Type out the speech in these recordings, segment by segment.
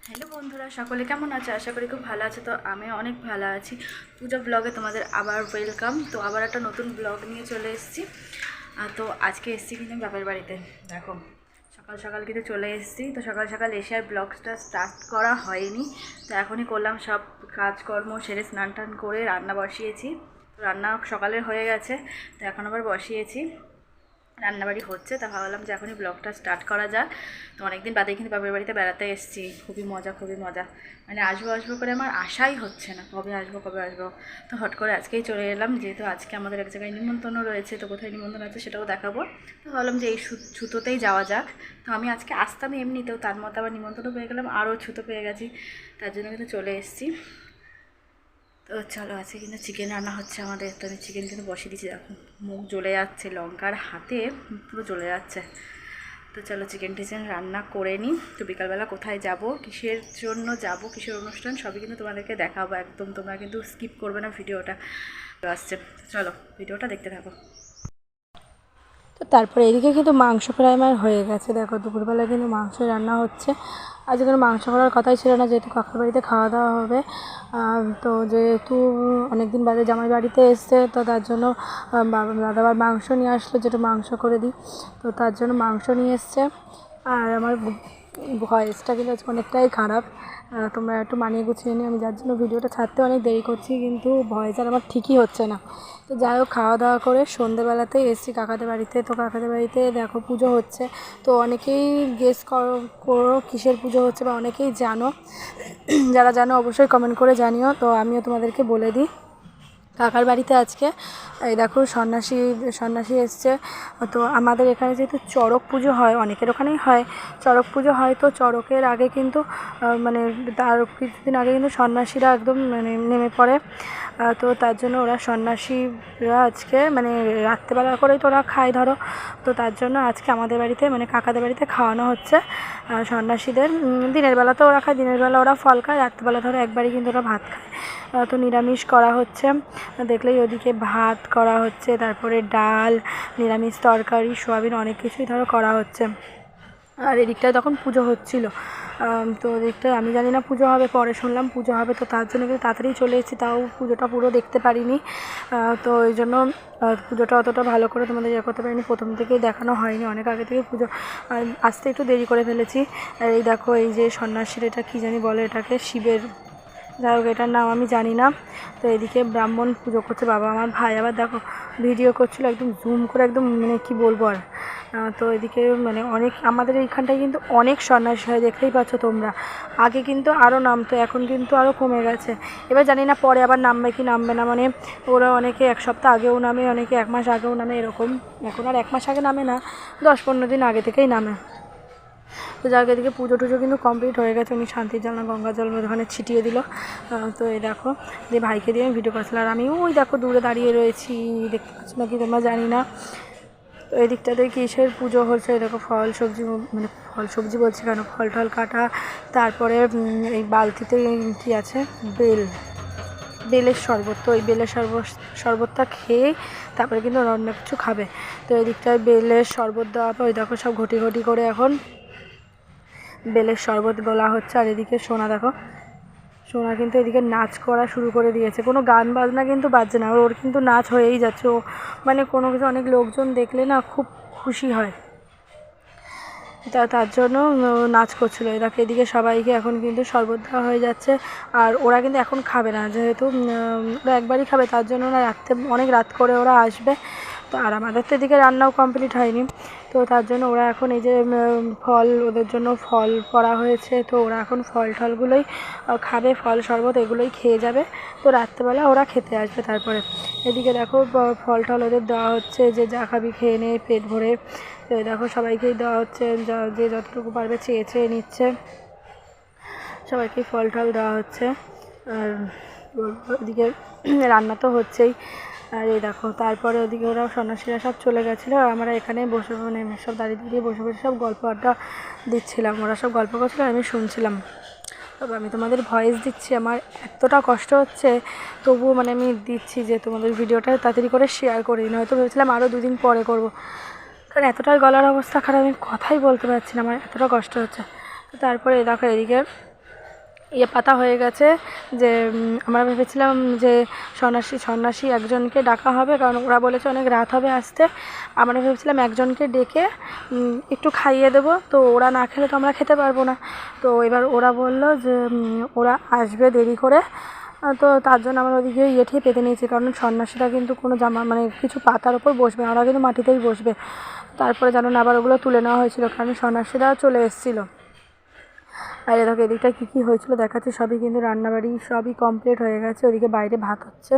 Hello বন্ধুরা, সকলে কেমন আছে? আশা করি খুব ভালো আছে। তো আমি অনেক ভালো আছি। পূজা ব্লগে তোমাদের আবার ওয়েলকাম। তো আবার একটা নতুন ব্লগ নিয়ে চলে এসেছি। তো আজকে এসেছি কিন্তু বাপের বাড়িতে। দেখো সকাল সকাল কিন্তু চলে এসেছি। তো সকাল সকাল এসে আর ব্লগটা স্টার্ট করা হয়নি। তো এখনই করলাম, সব কাজকর্ম সেরে স্নান টান করে রান্না বসিয়েছি। রান্না সকালের হয়ে গেছে, তো এখন আবার বসিয়েছি। রান্নাবাড়ি হচ্ছে, তা ভাবলাম যে এখনই ব্লগটা স্টার্ট করা যাক। তো অনেকদিন বাদে কিন্তু বাপের বাড়িতে বেড়াতে এসেছি। খুবই মজা, খুবই মজা। মানে আসবো আসবো করে আমার আশাই হচ্ছে না, কবে আসবো কবে আসবো। তো হট করে আজকেই চলে এলাম, যেহেতু আজকে আমাদের এক জায়গায় নিমন্ত্রণ রয়েছে। তো কোথায় নিমন্ত্রণ আছে সেটাও দেখাবো। তো ভাবলাম যে এই ছুতোতেই যাওয়া যাক। তো আমি আজকে আসতাম এমনিতেও, তার মধ্যে আবার নিমন্ত্রণও পেয়ে গেলাম, আরও ছুতো পেয়ে গেছি। তার জন্য কিন্তু চলে এসেছি। তো চলো, আজকে কিন্তু চিকেন রান্না হচ্ছে আমাদের। তো আমি চিকেন কিন্তু বসিয়ে দিচ্ছি। দেখো মুখ জ্বলে যাচ্ছে, লঙ্কার হাতে পুরো জ্বলে যাচ্ছে। তো চলো চিকেন টিকেন রান্না করে নিই। তো বিকালবেলা কোথায় যাব, কিসের জন্য যাব, কিসের অনুষ্ঠান, সবই কিন্তু তোমাদেরকে দেখাবো একদম। তোমরা কিন্তু স্কিপ করবে না ভিডিওটা। আসছে, চলো ভিডিওটা দেখতে থাকো। তো তারপরে এদিকে কিন্তু মাংস প্রায় আমার হয়ে গেছে। দেখো দুপুরবেলা কিন্তু মাংস রান্না হচ্ছে। আজকে কোনো মাংস করার কথাই ছিল না, যেহেতু কাকার বাড়িতে খাওয়া দাওয়া হবে। তো যেহেতু অনেক দিন বাদে জামাই বাড়িতে এসছে, তো তার জন্য দাদা আবার মাংস নিয়ে আসলো, যেটা মাংস করে দিই। তো তার জন্য মাংস নিয়ে এসছে। আর আমার ভয়েসটা কিন্তু আজকে অনেকটাই খারাপ, তোমরা একটু মানিয়ে গুছিয়ে নিও। আমি যার জন্য ভিডিওটা ছাড়তে অনেক দেরি করছি, কিন্তু ভয়েস আর আমার ঠিকই হচ্ছে না। তো যাই হোক, খাওয়া দাওয়া করে সন্ধ্যেবেলাতেই এসেছি কাকাদের বাড়িতে। তো কাকাদের বাড়িতে দেখো পুজো হচ্ছে। তো অনেকেই গেস করো কিসের পুজো হচ্ছে, বা অনেকেই জানো। যারা জানো অবশ্যই কমেন্ট করে জানিও। তো আমিও তোমাদেরকে বলে দিই। কাকার বাড়িতে আজকে এই দেখো সন্ন্যাসী এসছে। তো আমাদের এখানে যেহেতু চড়ক পুজো হয়, অনেকের ওখানেই হয় চড়ক পুজো হয়। তো চড়কের আগে কিন্তু মানে তার কিছুদিন আগে কিন্তু সন্ন্যাসীরা একদম মানে নেমে পড়ে। তো তার জন্য ওরা সন্ন্যাসীরা আজকে মানে রাত্রেবেলা করেই তো ওরা খায় ধরো। তো তার জন্য আজকে আমাদের বাড়িতে মানে কাকাদের বাড়িতে খাওয়ানো হচ্ছে সন্ন্যাসীদের। দিনের বেলা তো ওরা খায়, দিনের বেলা ওরা ফল খায়, রাত্রেবেলা ধরো একবারই কিন্তু ওরা ভাত খায়। তো নিরামিষ করা হচ্ছে। দেখলেই ওদিকে ভাত করা হচ্ছে, তারপরে ডাল, নিরামিষ তরকারি, সোয়াবিন, অনেক কিছুই ধরো করা হচ্ছে। আর এদিকটায় তখন পুজো হচ্ছিলো। তো ওদিকটায় আমি জানি না পুজো হবে, পরে শুনলাম পুজো হবে। তো তার জন্য কিন্তু তাড়াতাড়ি চলে এসেছি, তাও পুজোটা পুরো দেখতে পারিনি। তো ওই জন্য পুজোটা অতটা ভালো করে তোমাদের ইয়ে করতে পারিনি, প্রথম থেকেই দেখানো হয়নি, অনেক আগে থেকে পুজো আসতে একটু দেরি করে ফেলেছি। আর এই দেখো এই যে সন্ন্যাসীর, এটা কী জানি বলে এটাকে, শিবের, যাই হোক এটার নাম আমি জানি না। তো এদিকে ব্রাহ্মণ পুজো করছে, বাবা আমার ভাই আবার দেখো ভিডিও করছিলো একদম জুম করে, একদম মানে কী বলবো আর। তো এদিকে মানে অনেক, আমাদের এইখানটায় কিন্তু অনেক সন্ন্যাসী হয়, দেখতেই পাচ্ছ তোমরা। আগে কিন্তু আরও নামতো, এখন কিন্তু আরও কমে গেছে। এবার জানি না পরে আবার নামবে কি নামবে না, মানে ওরা অনেকে এক সপ্তাহ আগেও নামে, অনেকে এক মাস আগেও নামে, এরকম। এখন আর এক মাস আগে নামে না, 10-15 দিন আগে থেকেই নামে। তো যাকে এদিকে পুজো টুজো কিন্তু কমপ্লিট হয়ে গেছে। আমি শান্তির জল না গঙ্গা জল ওখানে ছিটিয়ে দিল। তো এই দেখো দিয়ে ভাইকে দিয়ে আমি ভিডিও করছিলাম, আর আমি ওই দেখো দূরে দাঁড়িয়ে রয়েছি, দেখতে পাচ্ছি নাকি তোমরা জানি না। তো এই দিকটাতে কিসের পুজো হচ্ছে, দেখো ফল সবজি, মানে ফল সবজি বলছি কেন, ফল টল কাটা। তারপরে এই বালতিতে কী আছে, বেলের শরবত। তো এই বেলের শরবতটা খেয়ে তারপরে কিন্তু অন্য কিছু খাবে। তো এই দিকটায় বেলের শরবত দেওয়া হবে। ওই দেখো সব ঘটি ঘটি করে এখন বেলের শরবত গলা হচ্ছে। আর এদিকে সোনা দেখো, সোনা কিন্তু এদিকে নাচ করা শুরু করে দিয়েছে। কোনো গান বাজনা কিন্তু বাজছে না, ওর কিন্তু নাচ হয়েই যাচ্ছে। ও মানে কোনো কিছু, অনেক লোকজন দেখলে না খুব খুশি হয়, তার জন্য নাচ করছিলো। এদেরকে এদিকে সবাইকে এখন কিন্তু শরবত দেওয়া হয়ে যাচ্ছে। আর ওরা কিন্তু এখন খাবে না, যেহেতু ওরা একবারই খাবে, তার জন্য ওরা রাত্রে অনেক রাত করে ওরা আসবে। তো আর আমাদের তো এদিকে রান্নাও কমপ্লিট হয়নি। তো তার জন্য ওরা এখন এই যে ফল, ওদের জন্য ফল করা হয়েছে। তো ওরা এখন ফল টলগুলোই খাবে, ফল শরবত এগুলোই খেয়ে যাবে। তো রাত্রেবেলা ওরা খেতে আসবে তারপরে। এদিকে দেখো ফল টল ওদের দেওয়া হচ্ছে, যে যা খাবি খেয়ে নে পেট ভরে। তো দেখো সবাইকেই দেওয়া হচ্ছে, যে যতটুকু পারবে চেয়ে চেয়ে নিচ্ছে, সবাইকেই ফল টল দেওয়া হচ্ছে। আর ওদিকে রান্না তো হচ্ছেই। আর এই দেখো তারপরে ওদিকে ওরা সন্ন্যাসীরা সব চলে গেছিলো, আর আমরা এখানে বসে মানে সব দাঁড়িয়ে দাঁড়িয়ে বসে বসে সব গল্প আড্ডা দিচ্ছিলাম। ওরা সব গল্প করছিলো, আমি শুনছিলাম। তবে আমি তোমাদের ভয়েস দিচ্ছি, আমার এতটা কষ্ট হচ্ছে, তবুও মানে আমি দিচ্ছি যে তোমাদের ভিডিওটা তাড়াতাড়ি করে শেয়ার করে দিন। হয়তো ভেবেছিলাম আরও 2 দিন পরে করবো, কারণ এতটাই গলার অবস্থা খারাপ, আমি কথাই বলতে পারছি না, আমার এতটা কষ্ট হচ্ছে। তো তারপরে দেখো এদিকে পাতা হয়ে গেছে যে আমরা ভেবেছিলাম যে সন্ন্যাসী একজনকে ডাকা হবে, কারণ ওরা বলেছে অনেক রাত হবে আসতে। আমরা ভেবেছিলাম একজনকে ডেকে একটু খাইয়ে দেবো, তো ওরা না খেলে তো আমরা খেতে পারবো না। তো এবার ওরা বললো যে ওরা আসবে দেরি করে, তো তার জন্য আমরা ওদিকে ঠিয়ে পেতে নিয়েছি, কারণ সন্ন্যাসীরা কিন্তু কোনো জামা মানে কিছু পাতার ওপর বসবে না, ওরা কিন্তু মাটিতেই বসবে। তারপরে জানো না আবার ওগুলো তুলে নেওয়া হয়েছিল, কারণ সন্ন্যাসীরা চলে এসেছিলো। আর এদিকে এদিকটা কী হয়েছিল দেখাচ্ছে, সবই কিন্তু রান্নাবাড়ি সবই কমপ্লিট হয়ে গেছে। ওদিকে বাইরে ভাত হচ্ছে,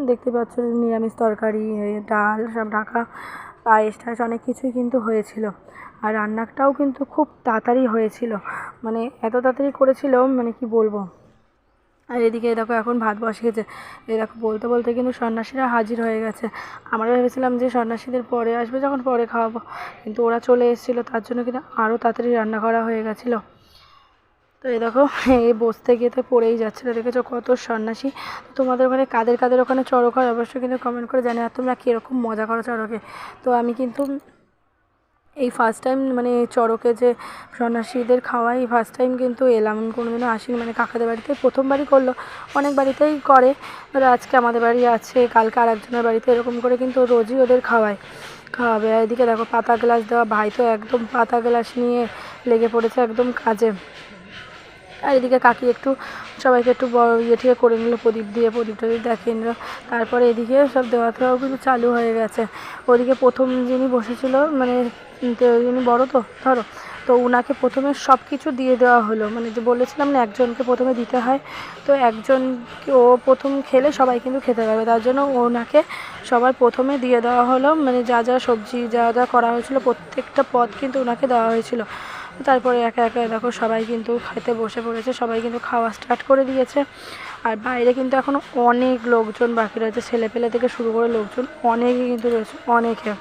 দেখতে পাচ্ছ নিরামিষ তরকারি, ডাল সব ঢাকা, পায়েস টায়েস অনেক কিছুই কিন্তু হয়েছিল। আর রান্নাটাও কিন্তু খুব তাড়াতাড়ি হয়েছিল, মানে এত তাড়াতাড়ি করেছিল মানে কি বলবো। আর এদিকে দেখো এখন ভাত বসিয়েছে, এই দেখো বলতে বলতে কিন্তু সন্ন্যাসীরা হাজির হয়ে গেছে। আমরা ভেবেছিলাম যে সন্ন্যাসীদের পরে আসবে, যখন পরে খাওয়াবো, কিন্তু ওরা চলে এসেছিলো, তার জন্য কিন্তু আরও তাড়াতাড়ি রান্না করা হয়ে গেছিলো। তো এই দেখো এই বসতে গিয়ে তো পড়েই যাচ্ছিলো, দেখেছো কত সন্ন্যাসী। তোমাদের ওখানে কাদের ওখানে চড়ক হয় অবশ্যই কিন্তু কমেন্ট করে জানি, আর তোমরা কীরকম মজা করো চড়কে। তো আমি কিন্তু এই ফার্স্ট টাইম মানে চড়কে যে সন্ন্যাসীদের খাওয়াই ফার্স্ট টাইম কিন্তু এলাম, আমি কোনোদিনও আসিনি, মানে কাকাদের বাড়িতে প্রথমবারই করলো, অনেক বাড়িতেই করে, আজকে আমাদের বাড়ি আছে, কালকে আর একজনের বাড়িতে, এরকম করে কিন্তু রোজই ওদের খাওয়াবে। আর এদিকে দেখো পাতা গ্লাস দেওয়া, ভাই তো একদম পাতা গ্লাস নিয়ে লেগে পড়েছে একদম কাজে। আর এদিকে কাকি একটু সবাইকে একটু ঠিক করে নিল, প্রদীপ টদীপ দেখিয়ে নিল। তারপরে এদিকে সব দেওয়া থেওয়াও কিন্তু চালু হয়ে গেছে। ওদিকে প্রথম যিনি বসেছিল মানে যিনি বড় তো ধরো, তো ওনাকে প্রথমে সব কিছু দিয়ে দেওয়া হলো, মানে যে বলেছিলাম না একজনকে প্রথমে দিতে হয়, তো একজনকে ও প্রথম খেলে সবাই কিন্তু খেতে পারবে, তার জন্য ওনাকে সবার প্রথমে দিয়ে দেওয়া হলো, মানে যা যা সবজি যা করা হয়েছিল প্রত্যেকটা পদ কিন্তু ওনাকে দেওয়া হয়েছিল। তারপরে একা একা দেখো সবাই কিন্তু খেতে বসে পড়েছে, সবাই কিন্তু খাওয়া স্টার্ট করে দিয়েছে। আর বাইরে কিন্তু এখনও অনেক লোকজন বাকি রয়েছে, ছেলেপেলে থেকে শুরু করে লোকজন অনেকই কিন্তু রয়েছে, অনেকে।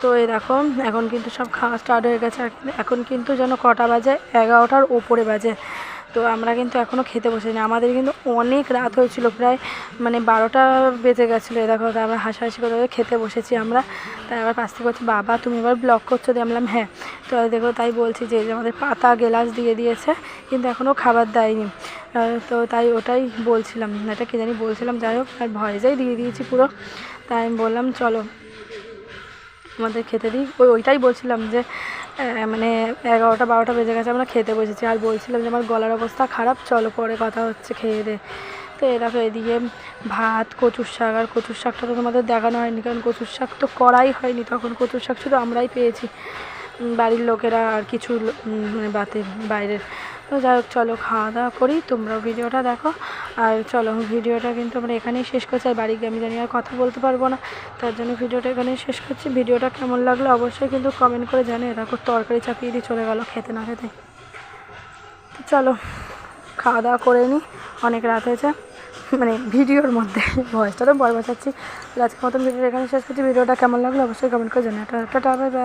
তো এই দেখো এখন কিন্তু সব খাওয়া স্টার্ট হয়ে গেছে, আর এখন কিন্তু যেন কটা বাজে, 11টার ওপরে বাজে। তো আমরা কিন্তু এখনও খেতে বসিনি, আমাদের কিন্তু অনেক রাত হয়েছিল, প্রায় মানে 12টা বেজে গেছিলো। এই দেখো আমরা হাসাহাসি করে খেতে বসেছি আমরা। তাই আবার পাশ থেকে বলছি, বাবা তুমি এবার ব্লগ করছো? দিয়ে বললাম হ্যাঁ। তো দেখো তাই বলছি যে আমাদের পাতা গ্লাস দিয়ে দিয়েছে, কিন্তু এখনও খাবার দেয়নি। তো তাই ওটাই বলছিলাম, এটা কে জানি বলছিলাম, যাই হোক আর ভয়েসেই দিয়ে দিয়েছি পুরো। তাই আমি বললাম চলো আমাদের খেতে দিই, ওইটাই বলছিলাম যে মানে 11টা 12টা বেজে গেছে, আমরা খেতে বসেছি, আর বলছিলাম যে আমার গলার অবস্থা খারাপ, চলো পরে কথা হচ্ছে খেয়ে দে। তো দেখো এদিকে ভাত, কচুর শাক, আর কচুর শাকটা তো তোমাদের দেখানো হয়নি, কারণ কচুর শাক তো করাই হয়নি তখন, কচুর শাক শুধু আমরাই পেয়েছি, বাড়ির লোকেরা আর কিছু মানে বাইরের। তো যাই হোক চলো খাওয়া দাওয়া করি, তোমরাও ভিডিওটা দেখো। আর চলো ভিডিওটা কিন্তু আমরা এখানেই শেষ করছি, আর বাড়ি গিয়ে আমি জানি আর কথা বলতে পারবো না, তার জন্য ভিডিওটা এখানেই শেষ করছি। ভিডিওটা কেমন লাগলো অবশ্যই কিন্তু কমেন্ট করে জানিয়ে দেখো, তরকারি চাপিয়ে দিয়ে চলে গেলো খেতে না খেতে। চলো খাওয়া দাওয়া করে নিই, অনেক রাত হয়েছে, মানে ভিডিওর মধ্যে ভয়েসটা তো বড় বাঁচাচ্ছি। আজকের মতন ভিডিওটা এখানে শেষ করছি, ভিডিওটা কেমন লাগলো অবশ্যই কমেন্ট করে জানিয়ে। Tata bye bye.